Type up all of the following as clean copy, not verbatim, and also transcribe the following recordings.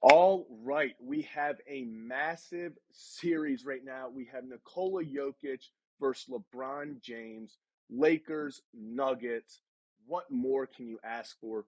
All right, we have a massive series right now. We have Nikola Jokic versus LeBron James, Lakers, Nuggets. What more can you ask for?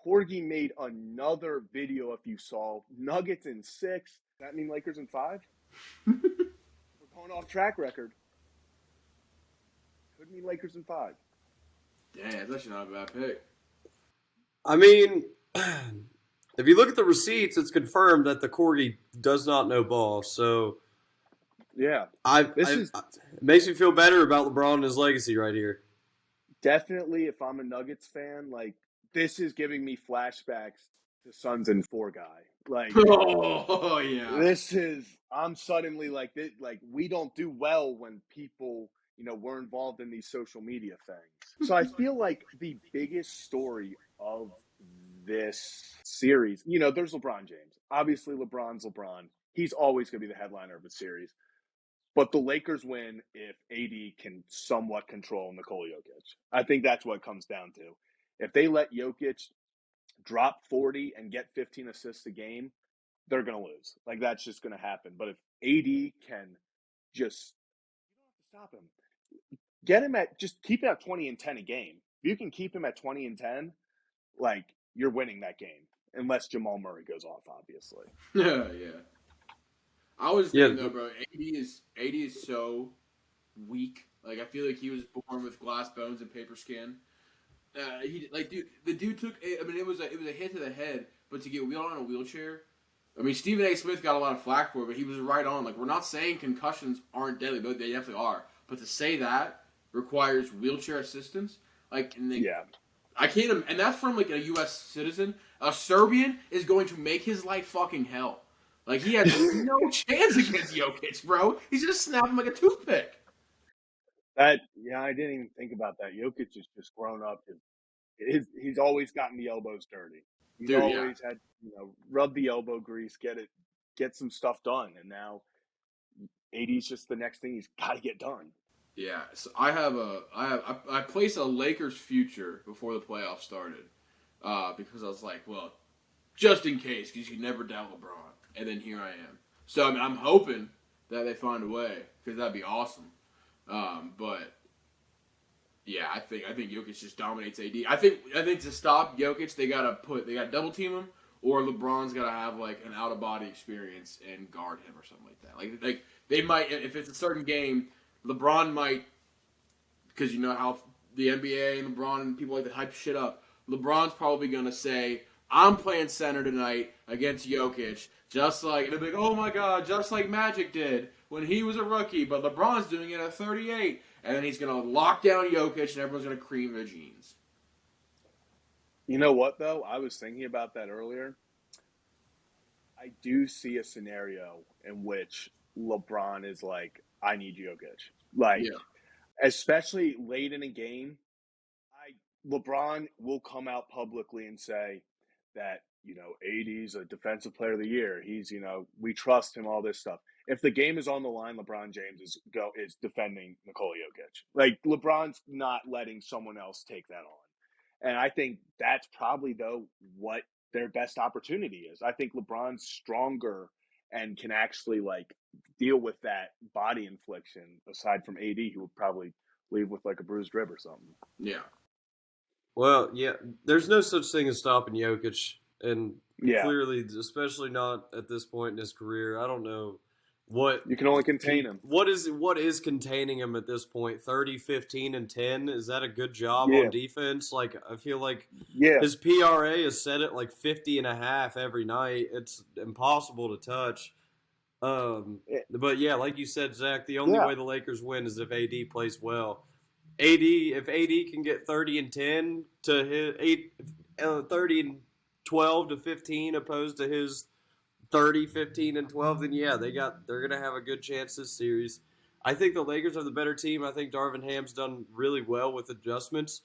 Corgi made another video if you saw. Nuggets in 6. Does that mean Lakers in 5? We're going off track record. Could mean Lakers in 5. Damn, that's actually not a bad pick. I mean, if you look at the receipts, it's confirmed that the Corgi does not know ball. So Yeah. it makes me feel better about LeBron and his legacy right here. Definitely, if I'm a Nuggets fan, like, this is giving me flashbacks to Suns and 4 guy. Like, Oh yeah. this is, I'm suddenly like, we don't do well when people, we're involved in these social media things. So I feel like the biggest story of this series, there's LeBron James. Obviously, LeBron's LeBron. He's always going to be the headliner of the series. But the Lakers win if AD can somewhat control Nikola Jokic. I think that's what it comes down to. If they let Jokic drop 40 and get 15 assists a game, they're going to lose. Like, that's just going to happen. But if AD can just, you don't have to stop him. Get him just keep it at 20 and 10 a game. If you can keep him at 20 and 10, like, you're winning that game. Unless Jamal Murray goes off, obviously. Yeah. I was thinking though, bro. AD is so weak. Like I feel like he was born with glass bones and paper skin. The dude took. I mean, it was a hit to the head, but to get wheeled on a wheelchair. I mean, Stephen A. Smith got a lot of flack for it, but he was right on. Like, we're not saying concussions aren't deadly, but they definitely are. But to say that requires wheelchair assistance, like, I can't. And that's from like a U.S. citizen. A Serbian is going to make his life fucking hell. Like, he has no chance against Jokic, bro. He's just snapping like a toothpick. I didn't even think about that. Jokic has just grown up. He's always gotten the elbows dirty. He's always had, rub the elbow grease, get some stuff done. And now AD's just the next thing he's got to get done. Yeah, so I placed a Lakers future before the playoffs started, because I was like, well, just in case, because you can never doubt LeBron, and then here I am. So I mean, I'm hoping that they find a way, because that'd be awesome. But yeah, I think Jokic just dominates AD. I think to stop Jokic, they gotta double team him, or LeBron's gotta have like an out of body experience and guard him or something like that. Like they might, if it's a certain game. LeBron might, because you know how the NBA and LeBron and people like to hype shit up. LeBron's probably going to say, I'm playing center tonight against Jokic, just like, and they'll be like, oh my God, just like Magic did when he was a rookie, but LeBron's doing it at 38. And then he's going to lock down Jokic and everyone's going to cream their jeans. You know what, though? I was thinking about that earlier. I do see a scenario in which LeBron is like, I need Jokic. Like, especially late in a game, LeBron will come out publicly and say that, AD's a defensive player of the year. He's, we trust him, all this stuff. If the game is on the line, LeBron James is defending Nikola Jokic. Like, LeBron's not letting someone else take that on. And I think that's probably, though, what their best opportunity is. I think LeBron's stronger and can actually, like, deal with that body infliction aside from AD, who would probably leave with, like, a bruised rib or something. Yeah. Well, yeah, there's no such thing as stopping Jokic. And clearly, especially not at this point in his career, I don't know what you can only contain him. What is containing him at this point? 30, 15, and 10? Is that a good job on defense? Like, I feel like his PRA is set at like 50.5 every night. It's impossible to touch. But yeah, like you said, Zach, the only way the Lakers win is if AD plays well. If AD can get 30 and 10 to his 30 and 12 to 15 opposed to his 30, 15, and 12, then yeah, they're gonna have a good chance this series. I think the Lakers are the better team. I think Darvin Ham's done really well with adjustments.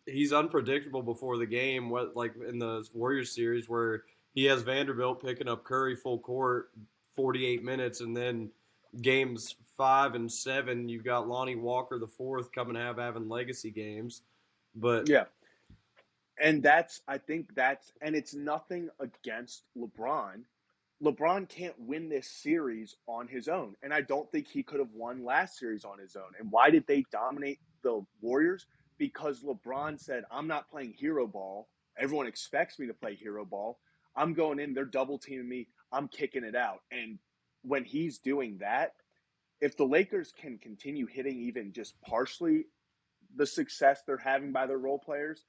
He's unpredictable before the game, like in the Warriors series where he has Vanderbilt picking up Curry full court 48 minutes, and then games 5 and 7, you've got Lonnie Walker the fourth coming having legacy games. But And it's nothing against LeBron. LeBron can't win this series on his own. And I don't think he could have won last series on his own. And why did they dominate the Warriors? Because LeBron said, I'm not playing hero ball. Everyone expects me to play hero ball. I'm going in, they're double teaming me. I'm kicking it out. And when he's doing that, if the Lakers can continue hitting even just partially the success they're having by their role players,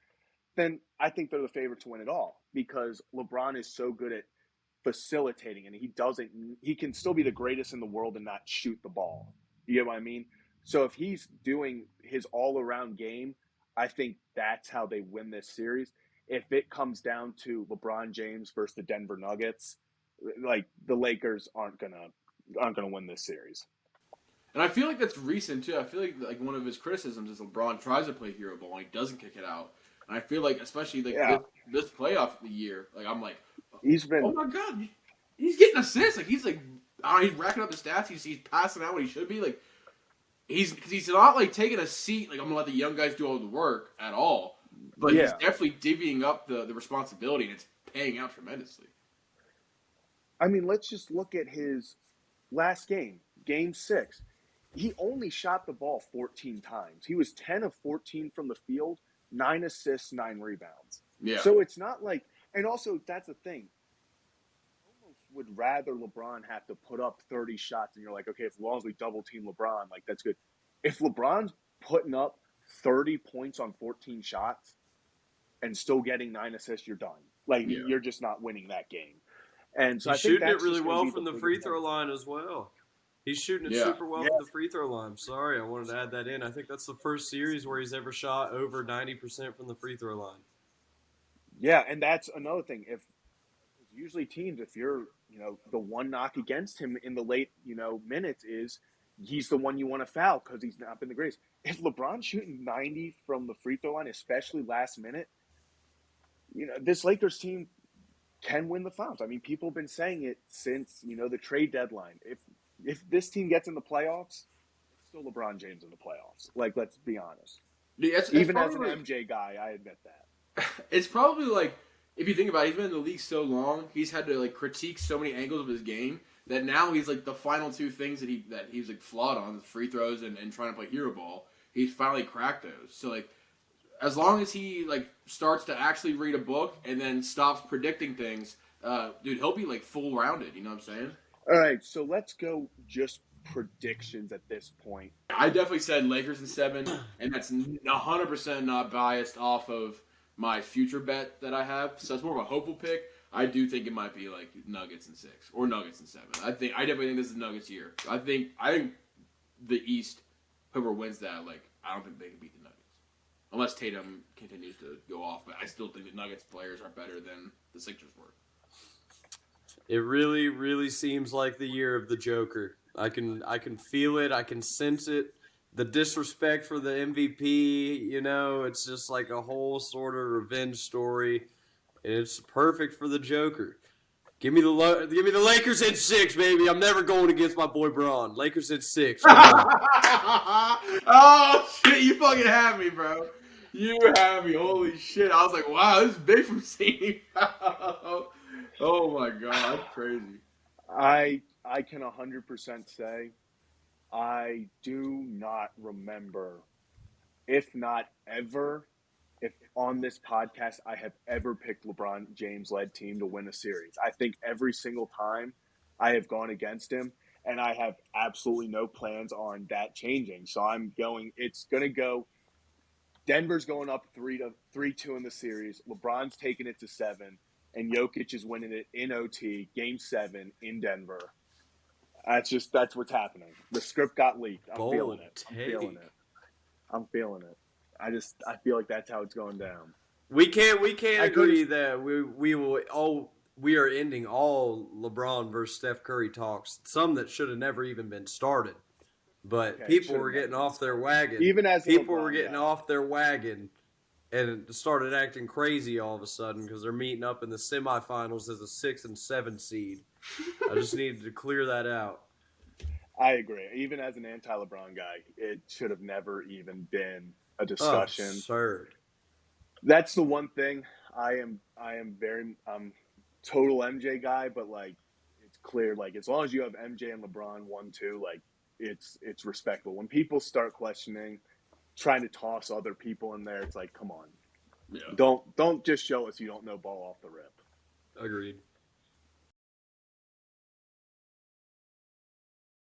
then I think they're the favorite to win it all, because LeBron is so good at facilitating, and he can still be the greatest in the world and not shoot the ball. You get what I mean? So if he's doing his all-around game, I think that's how they win this series. If it comes down to LeBron James versus the Denver Nuggets, like, the Lakers aren't gonna win this series. And I feel like that's recent too. I feel like one of his criticisms is LeBron tries to play hero ball and he doesn't kick it out. And I feel like, especially this playoff year, like, I'm like, oh my god, he's getting assists. Like, he's racking up the stats. He's passing out what he should be. Like, he's not like taking a seat. Like, I'm gonna let the young guys do all the work at all. But he's definitely divvying up the responsibility, and it's paying out tremendously. I mean, let's just look at his last game, Game 6. He only shot the ball 14 times. He was 10 of 14 from the field, 9 assists, 9 rebounds. Yeah. So it's not like, and also that's the thing. I almost would rather LeBron have to put up 30 shots, and you're like, okay, as long as we double team LeBron, like, that's good. If LeBron's putting up 30 points on 14 shots and still getting 9 assists, you're done. Like, you're just not winning that game. And so he's shooting it really well from the free throw line as well. He's shooting it super well from the free throw line. Sorry, I wanted to add that in. I think that's the first series where he's ever shot over 90% from the free throw line. Yeah, and that's another thing. If usually teams, if you're, the one knock against him in the late, minutes is he's the one you want to foul because he's not been the greatest. If LeBron's shooting 90 from the free throw line, especially last minute, this Lakers team can win the finals. I mean, people have been saying it since, the trade deadline. If this team gets in the playoffs, it's still LeBron James in the playoffs. Like, let's be honest. Even as an MJ guy, I admit that. It's probably like, if you think about it, he's been in the league so long, he's had to, like, critique so many angles of his game that now he's, like, the final two things that he's like, flawed on, the free throws and trying to play hero ball, he's finally cracked those. So, like, as long as he, like, starts to actually read a book and then stops predicting things, dude, he'll be, like, full-rounded, you know what I'm saying? All right, so let's go just predictions at this point. I definitely said Lakers in 7, and that's 100% not biased off of my future bet that I have. So it's more of a hopeful pick. I do think it might be like Nuggets in 6 or Nuggets in 7. I definitely think this is Nuggets year. I think the East, whoever wins that, like, I don't think they can beat the Nuggets unless Tatum continues to go off. But I still think the Nuggets players are better than the Sixers were. It really, really seems like the year of the Joker. I can feel it. I can sense it. The disrespect for the MVP, it's just like a whole sort of revenge story, and it's perfect for the Joker. Give me the Lakers in 6, baby. I'm never going against my boy Bron. Lakers in 6. Oh shit! You fucking have me, bro. You have me. Holy shit! I was like, wow, this is big from seeing. Oh my god, that's crazy. I can 100% say I do not remember, if not ever, if on this podcast I have ever picked LeBron James-led team to win a series. I think every single time I have gone against him, and I have absolutely no plans on that changing. So it's going to go, Denver's going up 3-2 in the series. LeBron's taking it to 7. And Jokic is winning it in OT, Game 7 in Denver. That's what's happening. The script got leaked. I'm feeling it. I feel like that's how it's going down. We can't agree that we are ending all LeBron versus Steph Curry talks. Some that should have never even been started. But people were getting off their wagon. Even as people were getting off their wagon. And started acting crazy all of a sudden because they're meeting up in the semifinals as a 6 and 7 seed. I just needed to clear that out. I agree. Even as an anti-LeBron guy, it should have never even been a discussion. Absurd. That's the one thing. I am very total MJ guy, but like it's clear like as long as you have MJ and LeBron 1-2, like it's respectable. When people start questioning, trying to toss other people in there, it's like, come on. Yeah. Don't just show us you don't know ball off the rip. Agreed.